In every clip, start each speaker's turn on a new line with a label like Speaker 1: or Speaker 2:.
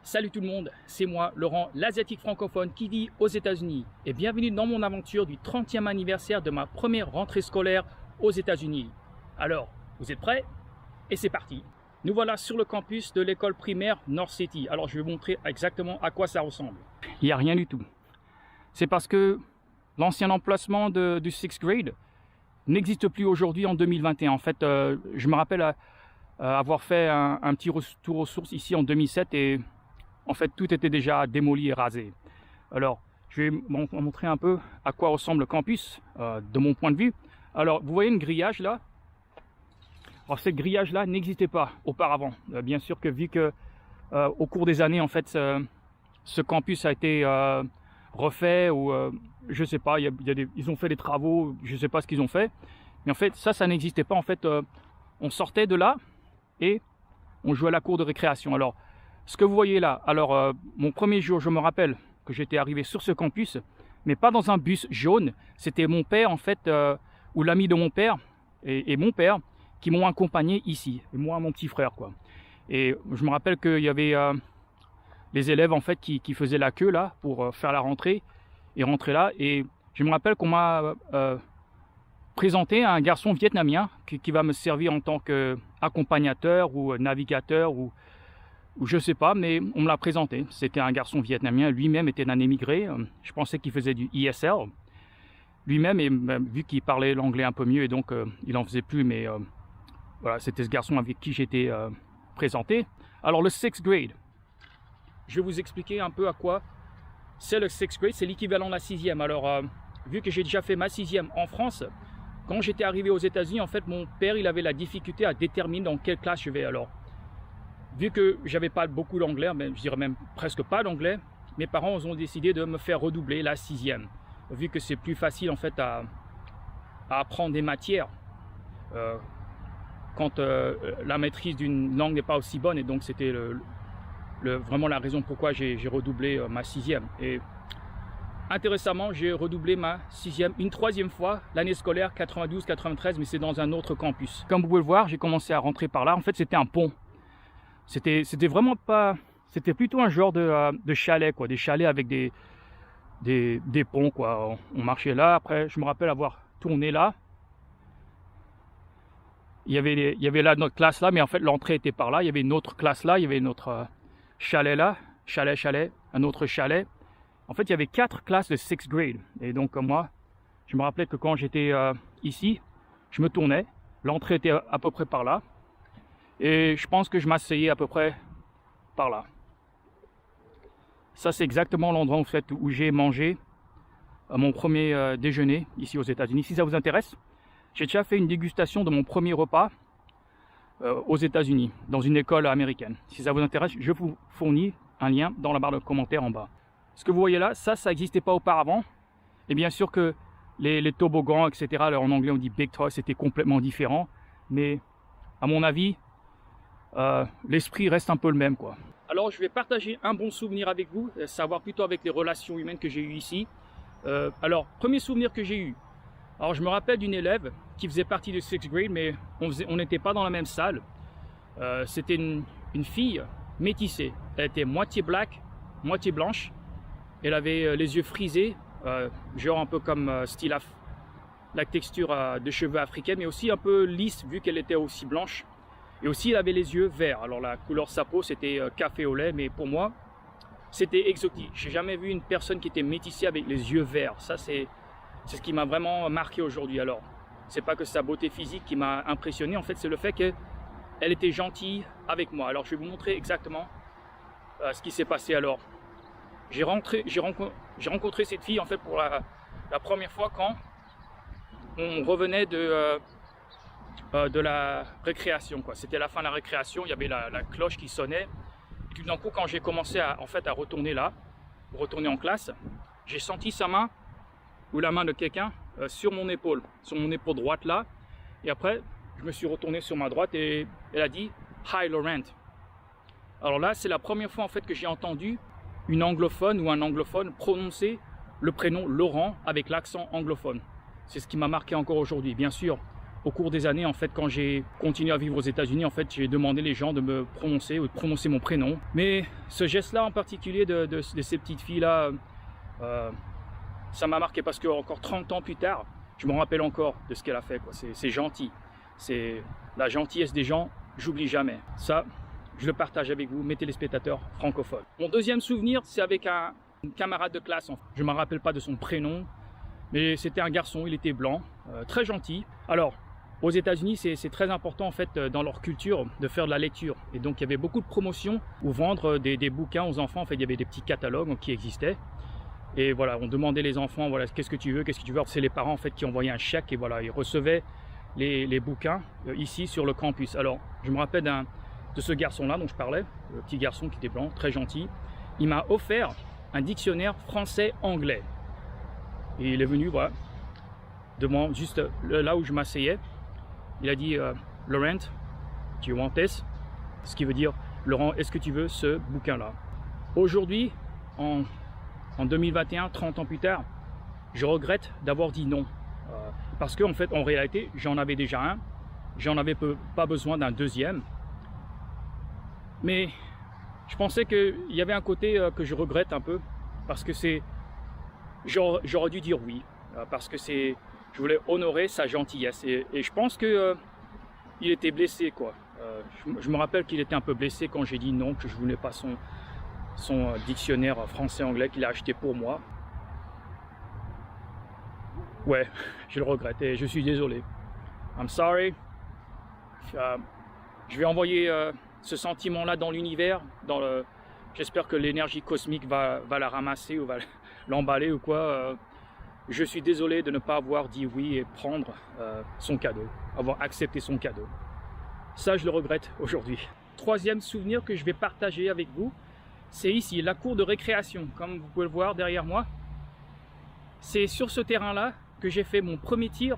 Speaker 1: Salut tout le monde, c'est moi, Laurent, l'asiatique francophone qui vit aux États-Unis et bienvenue dans mon aventure du 30e anniversaire de ma première rentrée scolaire aux États-Unis. Alors, vous êtes prêts? Et c'est parti! Nous voilà sur le campus de l'école primaire North City. Alors, je vais vous montrer exactement à quoi ça ressemble. Il n'y a rien du tout. C'est parce que l'ancien emplacement du 6th grade n'existe plus aujourd'hui en 2021. En fait, je me rappelle avoir fait un petit retour aux sources ici en 2007 et en fait, tout était déjà démoli et rasé. Alors, je vais vous montrer un peu à quoi ressemble le campus de mon point de vue. Alors, vous voyez une grillage là? Alors, cette grillage-là n'existait pas auparavant. Bien sûr que vu que au cours des années, en fait, ce campus a été refait ou je sais pas, ils ont fait des travaux, je sais pas ce qu'ils ont fait. Mais en fait, ça n'existait pas. En fait, on sortait de là et on jouait à la cour de récréation. Alors, ce que vous voyez là, alors mon premier jour, je me rappelle que j'étais arrivé sur ce campus, mais pas dans un bus jaune. C'était mon père en fait, ou l'ami de mon père et mon père qui m'ont accompagné ici, et moi mon petit frère quoi. Et je me rappelle qu'il y avait les élèves en fait qui faisaient la queue là pour faire la rentrée et rentrer là. Et je me rappelle qu'on m'a présenté à un garçon vietnamien qui va me servir en tant qu'accompagnateur ou navigateur ou je sais pas, mais on me l'a présenté. C'était un garçon vietnamien, lui-même était un émigré. Je pensais qu'il faisait du ESL. Lui-même, et vu qu'il parlait l'anglais un peu mieux, et donc il en faisait plus, mais voilà, c'était ce garçon avec qui j'étais présenté. Alors le 6th grade, je vais vous expliquer un peu à quoi c'est le 6th grade, c'est l'équivalent de la 6e. Alors, vu que j'ai déjà fait ma 6e en France, quand j'étais arrivé aux États-Unis, en fait, mon père, il avait la difficulté à déterminer dans quelle classe je vais. Alors, vu que j'avais pas beaucoup d'anglais, je dirais même presque pas d'anglais, mes parents ont décidé de me faire redoubler la 6e. Vu que c'est plus facile en fait à apprendre des matières quand la maîtrise d'une langue n'est pas aussi bonne. Et donc c'était vraiment la raison pourquoi j'ai redoublé ma 6e. Et intéressamment, j'ai redoublé ma 6e une 3e fois l'année scolaire 92-93, mais c'est dans un autre campus. Comme vous pouvez le voir, j'ai commencé à rentrer par là. En fait, c'était un pont. C'était vraiment pas... C'était plutôt un genre de chalet, quoi. Des chalets avec des ponts, quoi. On marchait là. Après, je me rappelle avoir tourné là. Il y avait là notre classe là, mais en fait, l'entrée était par là. Il y avait une autre classe là. Il y avait notre chalet là. Chalet, un autre chalet. En fait, il y avait 4 classes de 6th grade. Et donc, moi, je me rappelais que quand j'étais ici, je me tournais. L'entrée était à peu près par là. Et je pense que je m'asseyais à peu près par là. Ça, c'est exactement l'endroit en fait, où j'ai mangé mon premier déjeuner ici aux États-Unis. Si ça vous intéresse, j'ai déjà fait une dégustation de mon premier repas aux États-Unis, dans une école américaine. Si ça vous intéresse, je vous fournis un lien dans la barre de commentaires en bas. Ce que vous voyez là, ça n'existait pas auparavant. Et bien sûr que les toboggans, etc., alors en anglais on dit big toy, c'était complètement différent. Mais à mon avis, l'esprit reste un peu le même, quoi. Alors, je vais partager un bon souvenir avec vous, savoir plutôt avec les relations humaines que j'ai eues ici. Alors, premier souvenir que j'ai eu. Alors, je me rappelle d'une élève qui faisait partie de 6th grade, mais on n'était pas dans la même salle. C'était une fille métissée. Elle était moitié black, moitié blanche. Elle avait les yeux frisés, genre un peu comme style la texture de cheveux africaine, mais aussi un peu lisse vu qu'elle était aussi blanche. Et aussi, elle avait les yeux verts. Alors, la couleur de sa peau, c'était café au lait. Mais pour moi, c'était exotique. J'ai jamais vu une personne qui était métissée avec les yeux verts. Ça, c'est ce qui m'a vraiment marqué aujourd'hui. Alors, c'est pas que sa beauté physique qui m'a impressionné. En fait, c'est le fait qu'elle était gentille avec moi. Alors, je vais vous montrer exactement ce qui s'est passé. Alors, j'ai rencontré cette fille, en fait, pour la première fois quand on revenait de la récréation, quoi. C'était la fin de la récréation, il y avait la cloche qui sonnait. Et tout d'un coup, quand j'ai commencé à retourner là, retourner en classe, j'ai senti sa main ou la main de quelqu'un sur mon épaule droite là. Et après, je me suis retourné sur ma droite et elle a dit Hi Laurent. Alors là, c'est la première fois en fait que j'ai entendu une anglophone ou un anglophone prononcer le prénom Laurent avec l'accent anglophone. C'est ce qui m'a marqué encore aujourd'hui. Bien sûr, au cours des années, en fait, quand j'ai continué à vivre aux États-Unis, en fait, j'ai demandé les gens de me prononcer ou de prononcer mon prénom. Mais ce geste-là en particulier de ces petites filles-là, ça m'a marqué parce que encore 30 ans plus tard, je me rappelle encore de ce qu'elle a fait. C'est gentil. C'est la gentillesse des gens, j'oublie jamais. Ça, je le partage avec vous, mes téléspectateurs francophones. Mon deuxième souvenir, c'est avec un camarade de classe. Je ne me rappelle pas de son prénom, mais c'était un garçon, il était blanc, très gentil. Alors, aux États-Unis, c'est très important en fait dans leur culture de faire de la lecture. Et donc il y avait beaucoup de promotions ou vendre des bouquins aux enfants. En fait, il y avait des petits catalogues qui existaient. Et voilà, on demandait les enfants, voilà, qu'est-ce que tu veux, qu'est-ce que tu veux. C'est les parents en fait qui envoyaient un chèque et voilà, ils recevaient les bouquins ici sur le campus. Alors, je me rappelle de ce garçon-là dont je parlais, le petit garçon qui était blanc, très gentil. Il m'a offert un dictionnaire français-anglais. Et il est venu, voilà, devant juste là où je m'asseyais. Il a dit Laurent, do you want this? Ce qui veut dire Laurent, est-ce que tu veux ce bouquin-là? Aujourd'hui, en 2021, 30 ans plus tard, je regrette d'avoir dit non. Parce qu'en fait, en réalité, j'en avais déjà un. J'en avais pas besoin d'un deuxième. Mais je pensais qu'il y avait un côté que je regrette un peu. Parce que j'aurais dû dire oui. Parce que je voulais honorer sa gentillesse. Et je pense que il était blessé, quoi. Je me rappelle qu'il était un peu blessé quand j'ai dit non, que je ne voulais pas son dictionnaire français-anglais qu'il a acheté pour moi. Ouais, je le regrette et je suis désolé. I'm sorry. Je vais envoyer ce sentiment-là dans l'univers. J'espère que l'énergie cosmique va la ramasser ou va l'emballer ou quoi. Je suis désolé de ne pas avoir dit oui et prendre son cadeau, avoir accepté son cadeau. Ça, je le regrette aujourd'hui. Troisième souvenir que je vais partager avec vous, c'est ici, la cour de récréation. Comme vous pouvez le voir derrière moi, c'est sur ce terrain-là que j'ai fait mon premier tir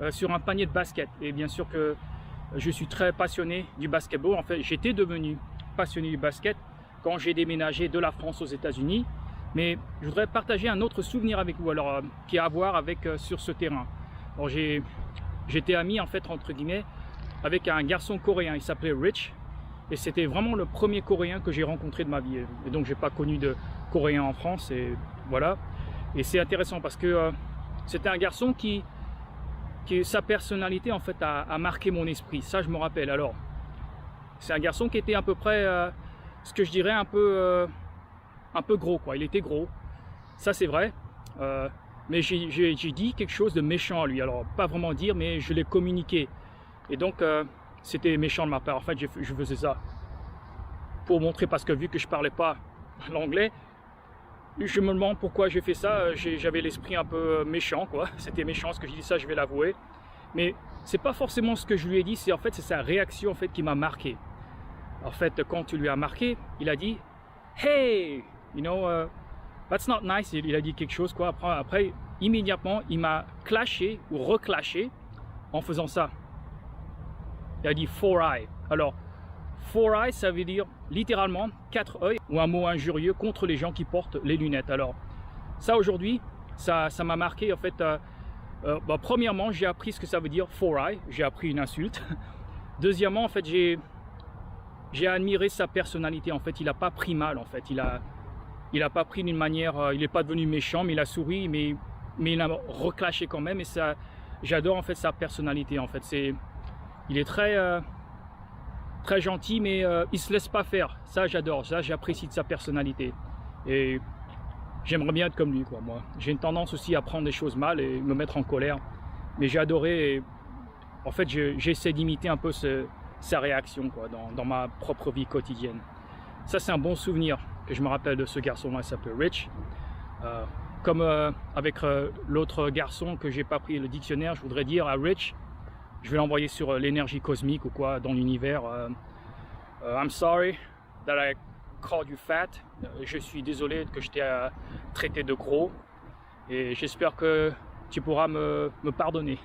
Speaker 1: sur un panier de basket. Et bien sûr que je suis très passionné du basketball. En fait, j'étais devenu passionné du basket quand j'ai déménagé de la France aux États-Unis. Mais je voudrais partager un autre souvenir avec vous, alors qui a à voir avec sur ce terrain. Alors j'étais ami en fait entre guillemets avec un garçon coréen. Il s'appelait Rich. Et c'était vraiment le premier Coréen que j'ai rencontré de ma vie. Et donc, j'ai pas connu de Coréen en France. Et voilà. Et c'est intéressant parce que c'était un garçon qui sa personnalité, en fait, a marqué mon esprit. Ça, je me rappelle. Alors, c'est un garçon qui était à peu près, ce que je dirais, un peu gros, quoi. Il était gros. Ça, c'est vrai. Mais j'ai dit quelque chose de méchant à lui. Alors, pas vraiment dire, mais je l'ai communiqué. Et donc, c'était méchant de ma part. En fait, je faisais ça pour montrer, parce que vu que je parlais pas l'anglais, je me demande pourquoi j'ai fait ça. J'avais l'esprit un peu méchant, quoi. C'était méchant ce que j'ai dit, ça, je vais l'avouer. Mais c'est pas forcément ce que je lui ai dit. C'est en fait, c'est sa réaction en fait qui m'a marqué. En fait, quand tu lui as marqué, il a dit "Hey, you know, that's not nice." Il a dit quelque chose, quoi. Après, immédiatement, il m'a clashé ou reclashé en faisant ça. Il a dit 4 eyes. Alors, 4 eyes, ça veut dire littéralement 4 œils, ou un mot injurieux contre les gens qui portent les lunettes. Alors, ça aujourd'hui, ça m'a marqué en fait. Premièrement, j'ai appris ce que ça veut dire 4 eyes. J'ai appris une insulte. Deuxièmement, en fait, j'ai admiré sa personnalité. En fait, il n'a pas pris mal. En fait, il a pas pris d'une manière. Il n'est pas devenu méchant, mais il a souri, mais il a reclashé quand même. Et ça, j'adore en fait sa personnalité. En fait, il est très gentil, mais il se laisse pas faire. Ça, j'adore. Ça, j'apprécie de sa personnalité. Et j'aimerais bien être comme lui, quoi. Moi, j'ai une tendance aussi à prendre des choses mal et me mettre en colère. Mais j'ai adoré. Et, en fait, j'essaie d'imiter un peu sa réaction, quoi, dans ma propre vie quotidienne. Ça, c'est un bon souvenir que je me rappelle de ce garçon-là. Il s'appelle Rich. Comme avec l'autre garçon que j'ai pas pris le dictionnaire, je voudrais dire à Rich. Je vais l'envoyer sur l'énergie cosmique ou quoi, dans l'univers. I'm sorry that I called you fat. Je suis désolé que je t'ai traité de gros. Et j'espère que tu pourras me pardonner.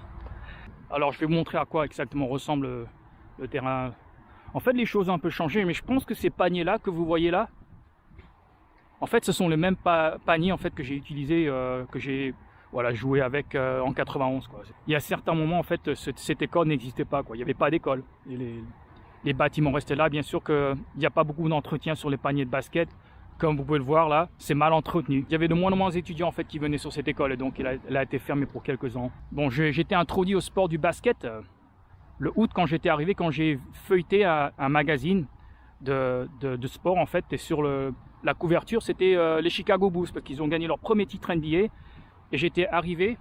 Speaker 1: Alors, je vais vous montrer à quoi exactement ressemble le terrain. En fait, les choses ont un peu changé, mais je pense que ces paniers-là que vous voyez là, en fait, ce sont les mêmes paniers en fait, que j'ai utilisés, que j'ai voilà, jouer avec en 91, quoi. Il y a certains moments, en fait, cette école n'existait pas, quoi. Il n'y avait pas d'école. Les bâtiments restaient là. Bien sûr qu'il n'y a pas beaucoup d'entretien sur les paniers de basket. Comme vous pouvez le voir là, c'est mal entretenu. Il y avait de moins en moins d'étudiants en fait qui venaient sur cette école et donc elle a été fermée pour quelques ans. Bon, j'étais introduit au sport du basket le août quand j'étais arrivé, quand j'ai feuilleté un magazine de sport en fait, et sur la couverture c'était les Chicago Bulls parce qu'ils ont gagné leur premier titre NBA et j'étais arrivé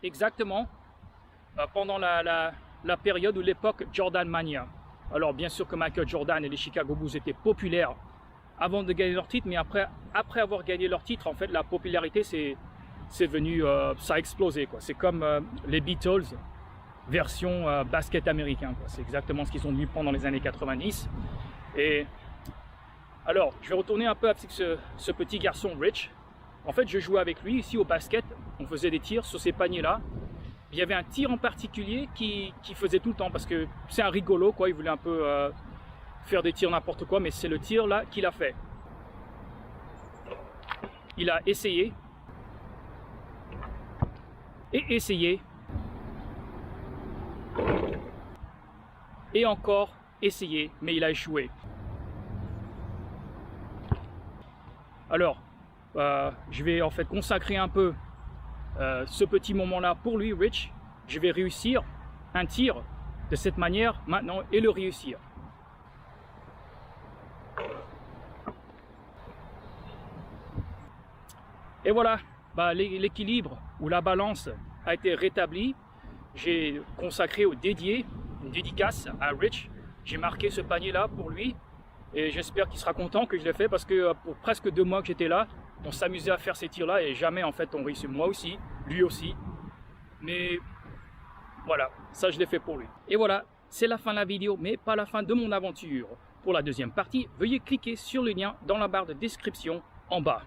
Speaker 1: exactement pendant la période ou l'époque Jordan Mania. Alors bien sûr que Michael Jordan et les Chicago Bulls étaient populaires avant de gagner leur titre, mais après avoir gagné leur titre, en fait, la popularité, c'est venu, ça a explosé, quoi. C'est comme les Beatles, version basket américain, quoi. C'est exactement ce qu'ils ont dû prendre dans les années 90. Et alors, je vais retourner un peu avec ce petit garçon Rich. En fait, je jouais avec lui ici au basket, on faisait des tirs sur ces paniers-là. Il y avait un tir en particulier qui faisait tout le temps, parce que c'est un rigolo, quoi. Il voulait un peu faire des tirs n'importe quoi, mais c'est le tir là qu'il a fait. Il a essayé et essayé et encore essayé, mais il a échoué. Alors, je vais en fait consacrer un peu ce petit moment là pour lui, Rich. Je vais réussir un tir de cette manière maintenant et le réussir. Et voilà, l'équilibre ou la balance a été rétabli. J'ai consacré au dédié, une dédicace à Rich. J'ai marqué ce panier là pour lui et j'espère qu'il sera content que je l'ai fait parce que pour presque 2 mois que j'étais là, on s'amusait à faire ces tirs là et jamais en fait on réussit. Moi aussi, lui aussi. Mais voilà, ça je l'ai fait pour lui. Et voilà, c'est la fin de la vidéo, mais pas la fin de mon aventure. Pour la deuxième partie, veuillez cliquer sur le lien dans la barre de description en bas.